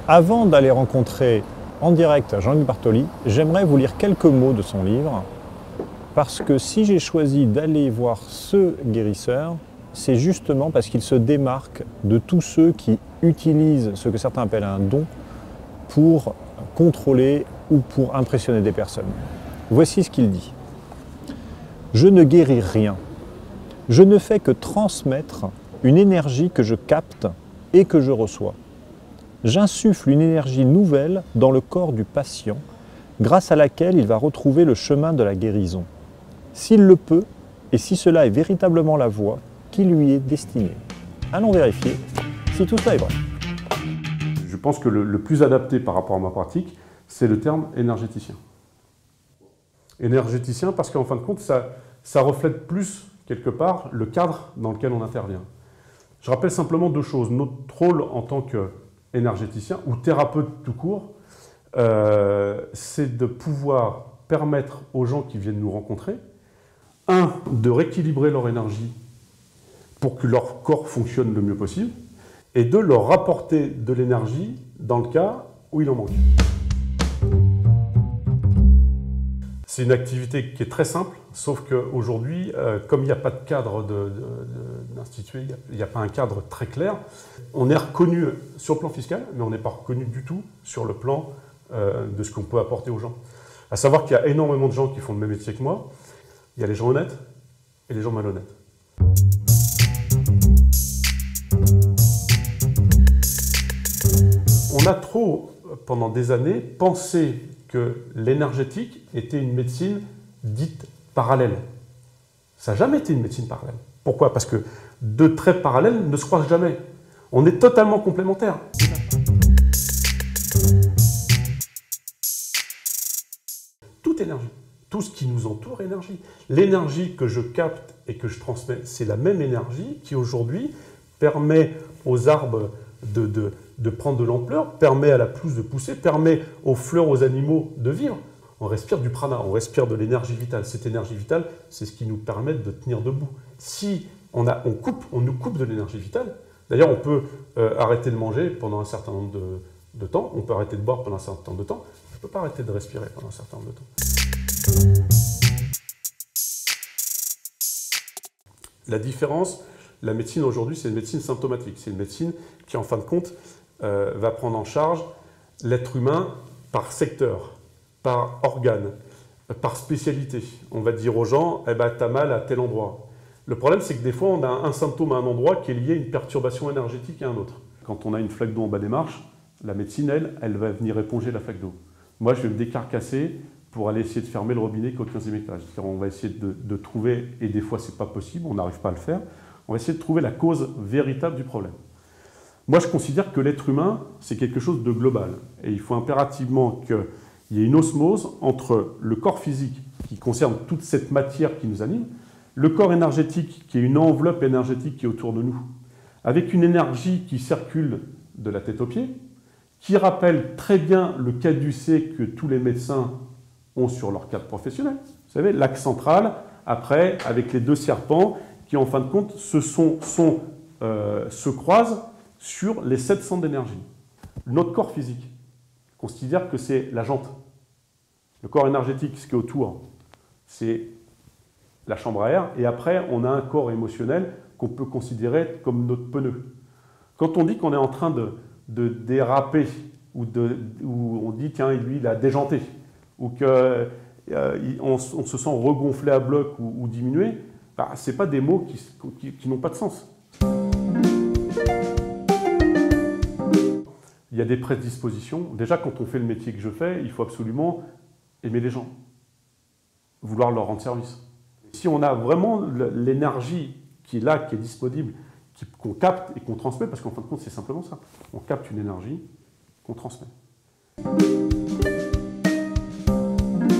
Avant d'aller rencontrer en direct Jean-Luc Bartoli, j'aimerais vous lire quelques mots de son livre, parce que si j'ai choisi d'aller voir ce guérisseur, c'est justement parce qu'il se démarque de tous ceux qui utilisent ce que certains appellent un don pour contrôler ou pour impressionner des personnes. Voici ce qu'il dit. « Je ne guéris rien. Je ne fais que transmettre une énergie que je capte et que je reçois. J'insuffle une énergie nouvelle dans le corps du patient, grâce à laquelle il va retrouver le chemin de la guérison. S'il le peut, et si cela est véritablement la voie qui lui est destinée. Allons vérifier si tout cela est vrai. » Je pense que le plus adapté par rapport à ma pratique, c'est le terme énergéticien. Énergéticien parce qu'en fin de compte, ça reflète plus, quelque part, le cadre dans lequel on intervient. Je rappelle simplement deux choses. Notre rôle en tant qu'énergéticien ou thérapeute tout court, c'est de pouvoir permettre aux gens qui viennent nous rencontrer, de rééquilibrer leur énergie pour que leur corps fonctionne le mieux possible, et de leur apporter de l'énergie dans le cas où il en manque. C'est une activité qui est très simple, sauf qu'aujourd'hui, comme il n'y a pas de cadre d'institué, il n'y a pas un cadre très clair, on est reconnu sur le plan fiscal, mais on n'est pas reconnu du tout sur le plan de ce qu'on peut apporter aux gens. À savoir qu'il y a énormément de gens qui font le même métier que moi. Il y a les gens honnêtes et les gens malhonnêtes. On a trop, pendant des années, pensé que l'énergétique était une médecine dite parallèle. Ça n'a jamais été une médecine parallèle. Pourquoi? Parce que deux traits parallèles ne se croisent jamais. On est totalement complémentaires. Toute énergie, tout ce qui nous entoure est énergie. L'énergie que je capte et que je transmets, c'est la même énergie qui aujourd'hui permet aux arbres de prendre de l'ampleur, permet à la pelouse de pousser, permet aux fleurs, aux animaux de vivre. On respire du prana, on respire de l'énergie vitale. Cette énergie vitale, c'est ce qui nous permet de tenir debout. Si on nous coupe de l'énergie vitale, d'ailleurs on peut arrêter de manger pendant un certain nombre de temps, on peut arrêter de boire pendant un certain nombre de temps, on ne peut pas arrêter de respirer pendant un certain nombre de temps. La différence, la médecine aujourd'hui, c'est une médecine symptomatique. C'est une médecine qui, en fin de compte, va prendre en charge l'être humain par secteur, par organe, par spécialité. On va dire aux gens, eh ben, t'as mal à tel endroit. Le problème, c'est que des fois, on a un symptôme à un endroit qui est lié à une perturbation énergétique à un autre. Quand on a une flaque d'eau en bas des marches, la médecine, elle va venir éponger la flaque d'eau. Moi, je vais me décarcasser pour aller essayer de fermer le robinet qu'au 15e étage. On va essayer de trouver, et des fois, c'est pas possible, on n'arrive pas à le faire, on va essayer de trouver la cause véritable du problème. Moi, je considère que l'être humain, c'est quelque chose de global. Et il faut impérativement qu'il y ait une osmose entre le corps physique, qui concerne toute cette matière qui nous anime, le corps énergétique, qui est une enveloppe énergétique qui est autour de nous, avec une énergie qui circule de la tête aux pieds, qui rappelle très bien le caducée que tous les médecins ont sur leur cadre professionnel. Vous savez, l'axe central, après, avec les deux serpents, qui en fin de compte se croisent sur les 7 centres d'énergie. Notre corps physique considère que c'est la jante. Le corps énergétique, ce qui est autour, c'est la chambre à air. Et après, on a un corps émotionnel qu'on peut considérer comme notre pneu. Quand on dit qu'on est en train de déraper, ou on dit, tiens, lui, il a déjanté, ou qu'on se sent regonflé à bloc ou diminué, bah, ce n'est pas des mots qui n'ont pas de sens. Il y a des prédispositions. Déjà, quand on fait le métier que je fais, il faut absolument aimer les gens, vouloir leur rendre service. Si on a vraiment l'énergie qui est là, qui est disponible, qu'on capte et qu'on transmet, parce qu'en fin de compte, c'est simplement ça. On capte une énergie qu'on transmet.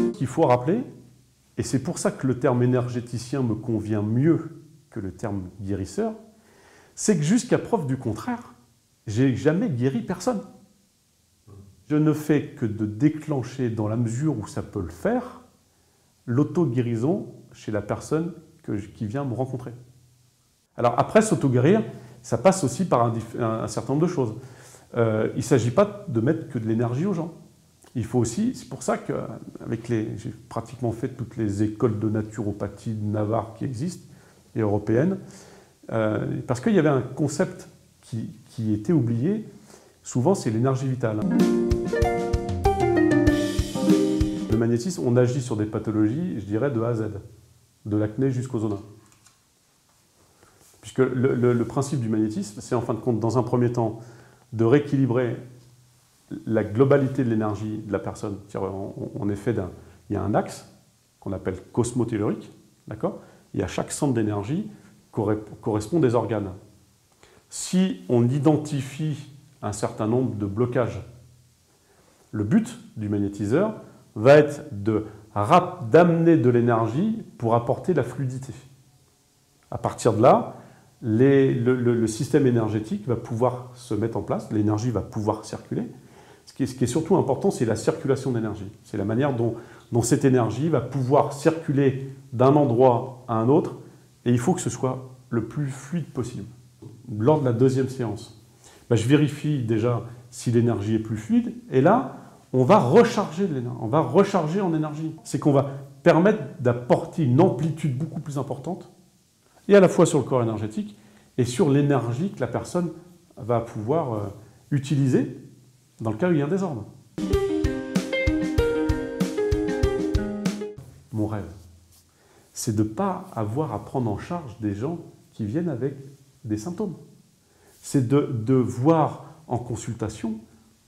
Ce qu'il faut rappeler, et c'est pour ça que le terme énergéticien me convient mieux que le terme guérisseur, c'est que jusqu'à preuve du contraire, j'ai jamais guéri personne. Je ne fais que de déclencher, dans la mesure où ça peut le faire, l'auto-guérison chez la personne qui vient me rencontrer. Alors après, s'auto-guérir, ça passe aussi par un certain nombre de choses. il ne s'agit pas de mettre que de l'énergie aux gens. Il faut aussi, c'est pour ça que j'ai pratiquement fait toutes les écoles de naturopathie de Navarre qui existent, et européennes, parce qu'il y avait un concept qui était oublié, souvent c'est l'énergie vitale. Le magnétisme, on agit sur des pathologies, je dirais, de A à Z, de l'acné jusqu'au zona. Puisque le principe du magnétisme, c'est en fin de compte, dans un premier temps, de rééquilibrer la globalité de l'énergie de la personne. On est fait il y a un axe qu'on appelle cosmotellurique, d'accord ? Et à chaque centre d'énergie correspond des organes. Si on identifie un certain nombre de blocages, le but du magnétiseur va être d'amener de l'énergie pour apporter la fluidité. À partir de là, le système énergétique va pouvoir se mettre en place, l'énergie va pouvoir circuler. Ce qui est surtout important, c'est la circulation d'énergie. C'est la manière dont cette énergie va pouvoir circuler d'un endroit à un autre, et il faut que ce soit le plus fluide possible. Lors de la deuxième séance, je vérifie déjà si l'énergie est plus fluide, et là, on va recharger de l'énergie, on va recharger en énergie. C'est qu'on va permettre d'apporter une amplitude beaucoup plus importante, et à la fois sur le corps énergétique, et sur l'énergie que la personne va pouvoir utiliser dans le cas où il y a un désordre. Mon rêve, c'est de ne pas avoir à prendre en charge des gens qui viennent avec des symptômes. C'est de voir en consultation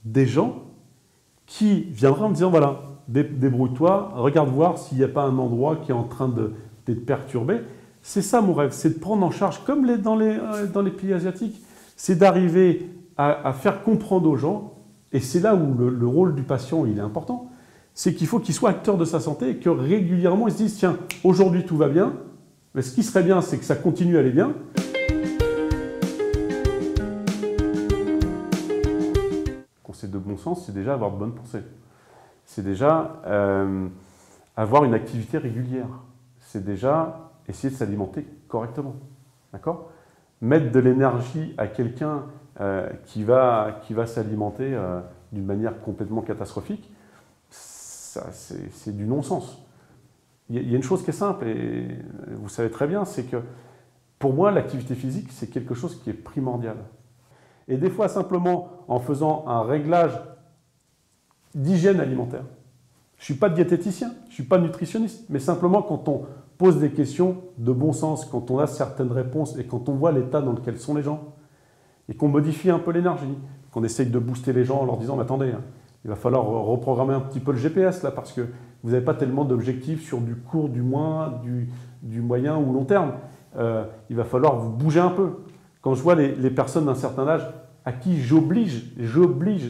des gens qui viendraient en me disant, voilà, débrouille-toi, regarde voir s'il n'y a pas un endroit qui est en train d'être perturbé. C'est ça mon rêve, c'est de prendre en charge, comme dans les pays asiatiques, c'est d'arriver à faire comprendre aux gens, et c'est là où le rôle du patient il est important, c'est qu'il faut qu'il soit acteur de sa santé et que régulièrement il se dise, tiens, aujourd'hui tout va bien, mais ce qui serait bien, c'est que ça continue à aller bien. Conseil de bon sens, c'est déjà avoir de bonnes pensées. C'est déjà avoir une activité régulière. C'est déjà essayer de s'alimenter correctement. D'accord ? Mettre de l'énergie à quelqu'un qui va s'alimenter d'une manière complètement catastrophique, c'est du non-sens. Il y a une chose qui est simple, et vous savez très bien, c'est que pour moi, l'activité physique, c'est quelque chose qui est primordial. Et des fois, simplement en faisant un réglage d'hygiène alimentaire. Je ne suis pas diététicien, je ne suis pas nutritionniste, mais simplement quand on pose des questions de bon sens, quand on a certaines réponses et quand on voit l'état dans lequel sont les gens, et qu'on modifie un peu l'énergie, qu'on essaye de booster les gens en leur disant, mais attendez, il va falloir reprogrammer un petit peu le GPS là, parce que vous n'avez pas tellement d'objectifs sur du court, du moyen ou long terme. Il va falloir vous bouger un peu. Quand je vois les personnes d'un certain âge à qui j'oblige,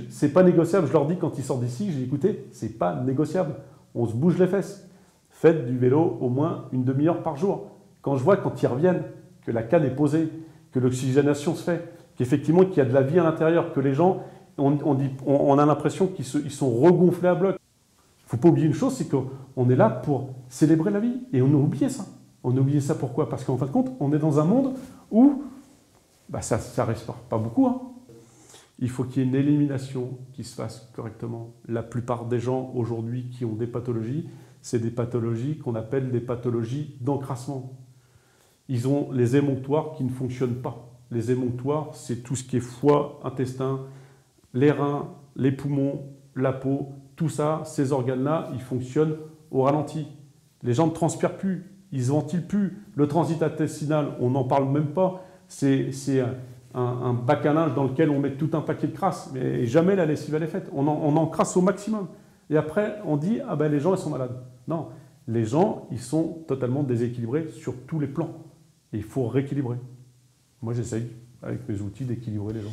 c'est pas négociable, je leur dis quand ils sortent d'ici, j'ai dit, écoutez, c'est pas négociable, on se bouge les fesses. Faites du vélo au moins une demi-heure par jour. Quand je vois, quand ils reviennent, que la canne est posée, que l'oxygénation se fait, qu'effectivement qu'il y a de la vie à l'intérieur, que les gens, on a l'impression qu'ils sont regonflés à bloc. Il ne faut pas oublier une chose, c'est qu'on est là pour célébrer la vie. Et on a oublié ça. On a oublié ça pourquoi ? Parce qu'en fin de compte, on est dans un monde où ça ne respire pas beaucoup. Hein. Il faut qu'il y ait une élimination qui se fasse correctement. La plupart des gens aujourd'hui qui ont des pathologies, c'est des pathologies qu'on appelle des pathologies d'encrassement. Ils ont les émonctoires qui ne fonctionnent pas. Les émonctoires, c'est tout ce qui est foie, intestin, les reins, les poumons, la peau, tout ça, ces organes-là, ils fonctionnent au ralenti. Les gens ne transpirent plus, ils ne ventilent plus. Le transit intestinal, on n'en parle même pas. C'est un bac à linge dans lequel on met tout un paquet de crasse, mais jamais la lessive elle est faite. On en crasse au maximum. Et après, on dit, ah ben les gens, ils sont malades. Non, les gens, ils sont totalement déséquilibrés sur tous les plans. Et il faut rééquilibrer. Moi, j'essaye, avec mes outils, d'équilibrer les gens.